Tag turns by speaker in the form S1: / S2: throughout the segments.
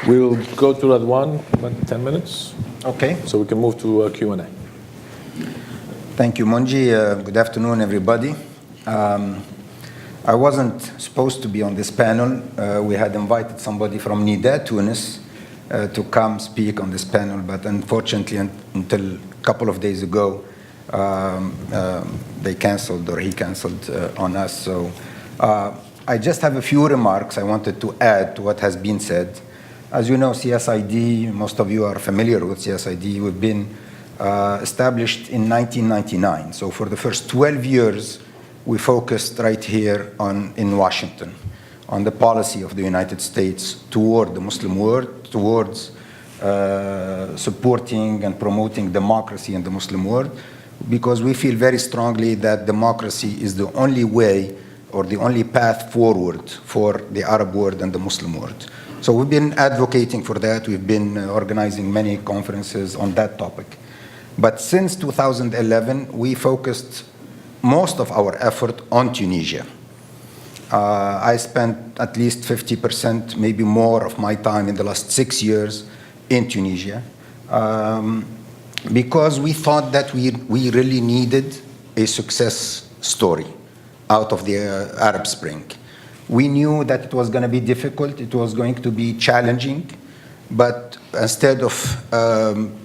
S1: We'll go to Radwan about 10 minutes.
S2: Okay.
S1: So we can move to Q&A.
S2: Thank you, Monji. Good afternoon, everybody. I wasn't supposed to be on this panel. We had invited somebody from Nida, Tunis, to come speak on this panel, but unfortunately, until a couple of days ago, they canceled, or he canceled on us. So I just have a few remarks I wanted to add to what has been said. As you know, CSID, most of you are familiar with CSID. We've been established in 1999. So for the first 12 years, we focused right here in Washington on the policy of the United States toward the Muslim world, towards supporting and promoting democracy in the Muslim world, because we feel very strongly that democracy is the only way or the only path forward for the Arab world and the Muslim world. So we've been advocating for that. We've been organizing many conferences on that topic. But since 2011, we focused most of our effort on Tunisia. I spent at least 50%, maybe more, of my time in the last 6 years in Tunisia, because we thought that we really needed a success story out of the Arab Spring. We knew that it was going to be difficult, it was going to be challenging, but instead of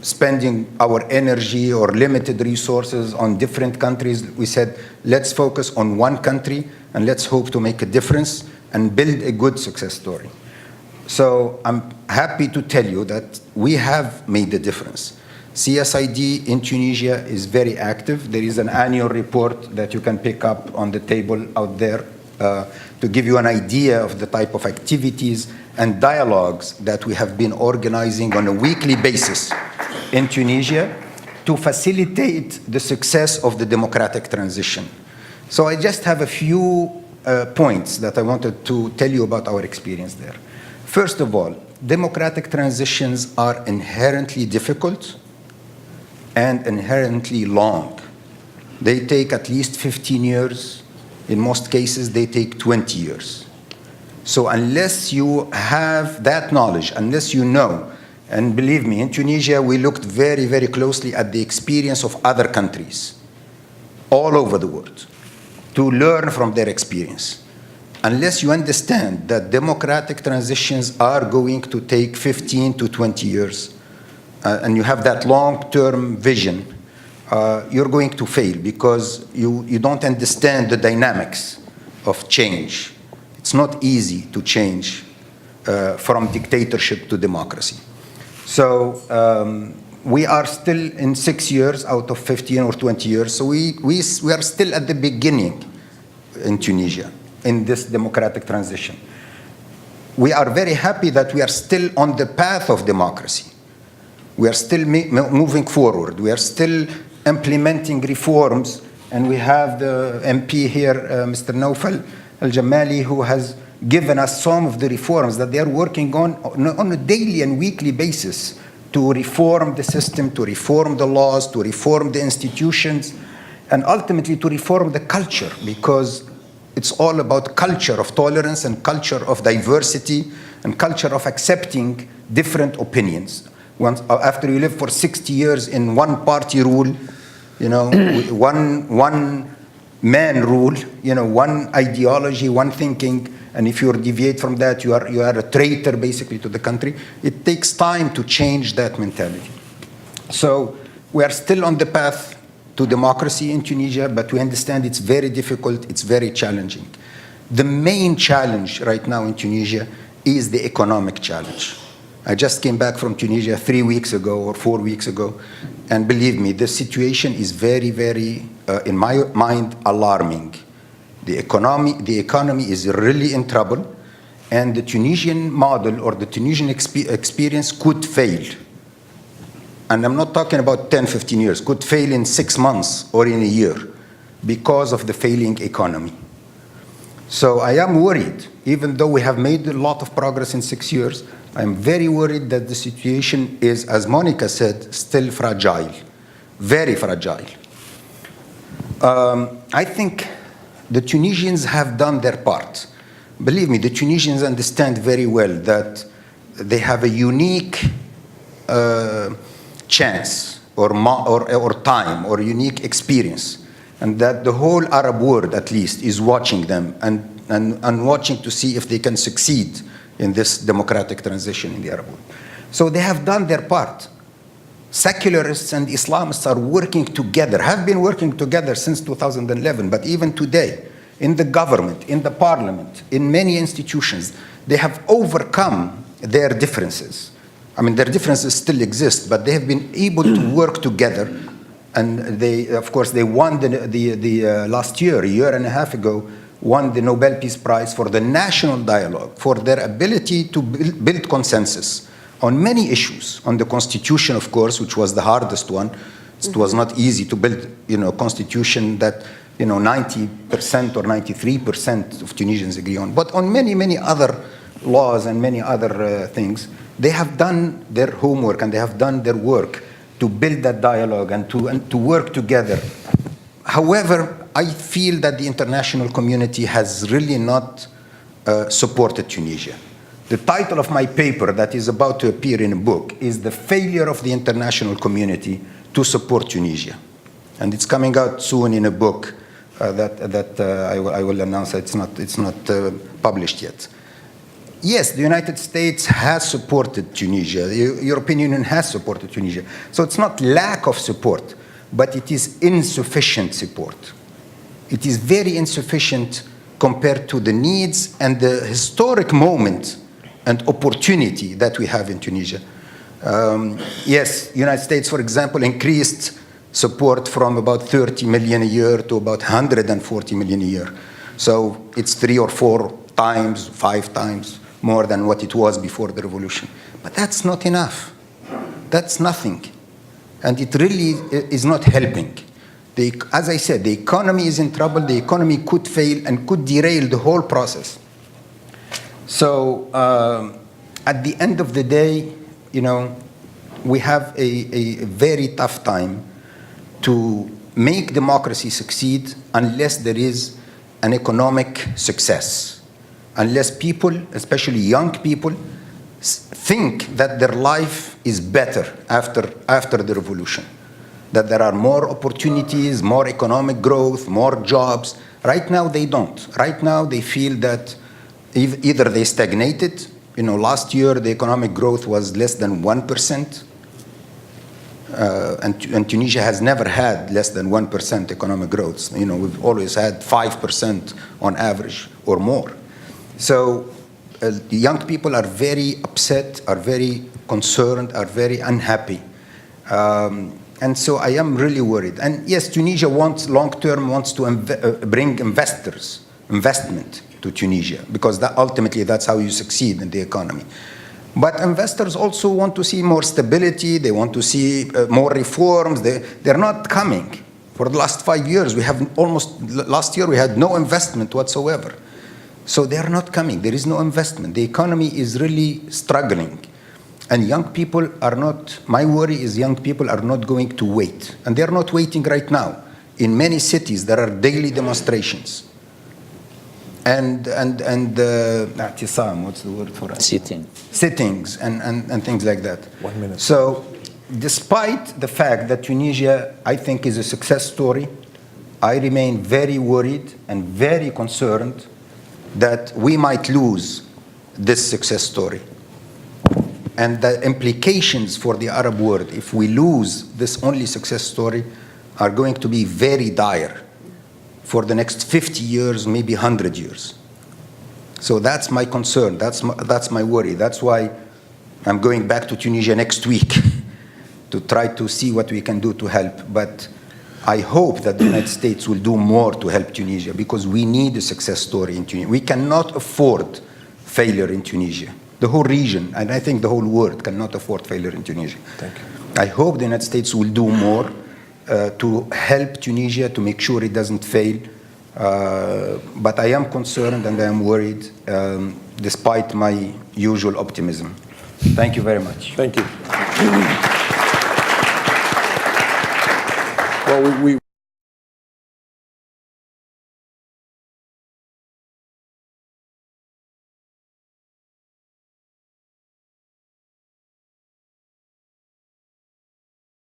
S2: spending our energy or limited resources on different countries, we said, let's focus on one country and let's hope to make a difference and build a good success story. So I'm happy to tell you that we have made a difference. CSID in Tunisia is very active. There is an annual report that you can pick up on the table out there to give you an idea of the type of activities and dialogues that we have been organizing on a weekly basis in Tunisia to facilitate the success of the democratic transition. So I just have a few points that I wanted to tell you about our experience there. First of all, democratic transitions are inherently difficult and inherently long. They take at least 15 years. In most cases, they take 20 years. So unless you have that knowledge, unless you know, and believe me, in Tunisia, we looked very, very closely at the experience of other countries all over the world to learn from their experience. Unless you understand that democratic transitions are going to take 15 to 20 years, and you have that long-term vision, you're going to fail because you don't understand the dynamics of change. It's not easy to change from dictatorship to democracy. So we are still in 6 years out of 15 or 20 years. So we are still at the beginning in Tunisia in this democratic transition. We are very happy that we are still on the path of democracy. We are still moving forward. We are still implementing reforms, and we have the MP here, Mr. Naufal Al-Jamali, who has given us some of the reforms that they are working on a daily and weekly basis to reform the system, to reform the laws, to reform the institutions, and ultimately to reform the culture, because it's all about culture of tolerance and culture of diversity and culture of accepting different opinions. After you live for 60 years in one party rule, one man rule, one ideology, one thinking, and if you deviate from that, you are a traitor basically to the country. It takes time to change that mentality. So we are still on the path to democracy in Tunisia, but we understand it's very difficult, it's very challenging. The main challenge right now in Tunisia is the economic challenge. I just came back from Tunisia 3 weeks ago or 4 weeks ago, and believe me, the situation is very, very, in my mind, alarming. The economy is really in trouble, and the Tunisian model or the Tunisian experience could fail. And I'm not talking about 10, 15 years, could fail in 6 months or in a year because of the failing economy. So I am worried, even though we have made a lot of progress in 6 years, I'm very worried that the situation is, as Monica said, still fragile, very fragile. I think the Tunisians have done their part. Believe me, the Tunisians understand very well that they have a unique chance or time or unique experience, and that the whole Arab world at least is watching them and watching to see if they can succeed in this democratic transition in the Arab world. So they have done their part. Secularists and Islamists are working together, have been working together since 2011, but even today, in the government, in the parliament, in many institutions, they have overcome their differences. I mean, their differences still exist, but they have been able to work together. And they, of course, they won the last year, a year and a half ago, won the Nobel Peace Prize for the national dialogue, for their ability to build consensus on many issues, on the constitution, of course, which was the hardest one. It was not easy to build, a constitution that, 90% or 93% of Tunisians agree on. But on many, many other laws and many other things, they have done their homework and they have done their work to build that dialogue and to work together. However, I feel that the international community has really not supported Tunisia. The title of my paper that is about to appear in a book is The Failure of the International Community to Support Tunisia. And it's coming out soon in a book that I will announce. It's not published yet. Yes, the United States has supported Tunisia. The European Union has supported Tunisia. So it's not lack of support, but it is insufficient support. It is very insufficient compared to the needs and the historic moment and opportunity that we have in Tunisia. Yes, the United States, for example, increased support from about 30 million a year to about 140 million a year. So it's 3 or 4 times, 5 times more than what it was before the revolution. But that's not enough. That's nothing. And it really is not helping. As I said, the economy is in trouble. The economy could fail and could derail the whole process. So at the end of the day, we have a very tough time to make democracy succeed unless there is an economic success, unless people, especially young people, think that their life is better after the revolution, that there are more opportunities, more economic growth, more jobs. Right now they don't. Right now they feel that either they stagnated. Last year the economic growth was less than 1%, and Tunisia has never had less than 1% economic growth. We've always had 5% on average or more. So young people are very upset, are very concerned, are very unhappy. And so I am really worried. And yes, Tunisia long-term wants to bring investment to Tunisia, because ultimately that's how you succeed in the economy. But investors also want to see more stability. They want to see more reforms. They're not coming. For the last 5 years, last year we had no investment whatsoever. So they're not coming. There is no investment. The economy is really struggling. And young people are not, my worry is young people are not going to wait. And they're not waiting right now. In many cities, there are daily demonstrations. And what's the word for it? Sittings and things like that.
S1: 1 minute.
S2: So despite the fact that Tunisia, I think, is a success story, I remain very worried and very concerned that we might lose this success story. And the implications for the Arab world, if we lose this only success story, are going to be very dire for the next 50 years, maybe 100 years. So that's my concern, that's my worry. That's why I'm going back to Tunisia next week to try to see what we can do to help. But I hope that the United States will do more to help Tunisia, because we need a success story in Tunisia. We cannot afford failure in Tunisia. The whole region, and I think the whole world, cannot afford failure in Tunisia.
S1: Thank you.
S2: I hope the United States will do more to help Tunisia, to make sure it doesn't fail. But I am concerned and I am worried, despite my usual optimism. Thank you very much.
S1: Thank you. Well, we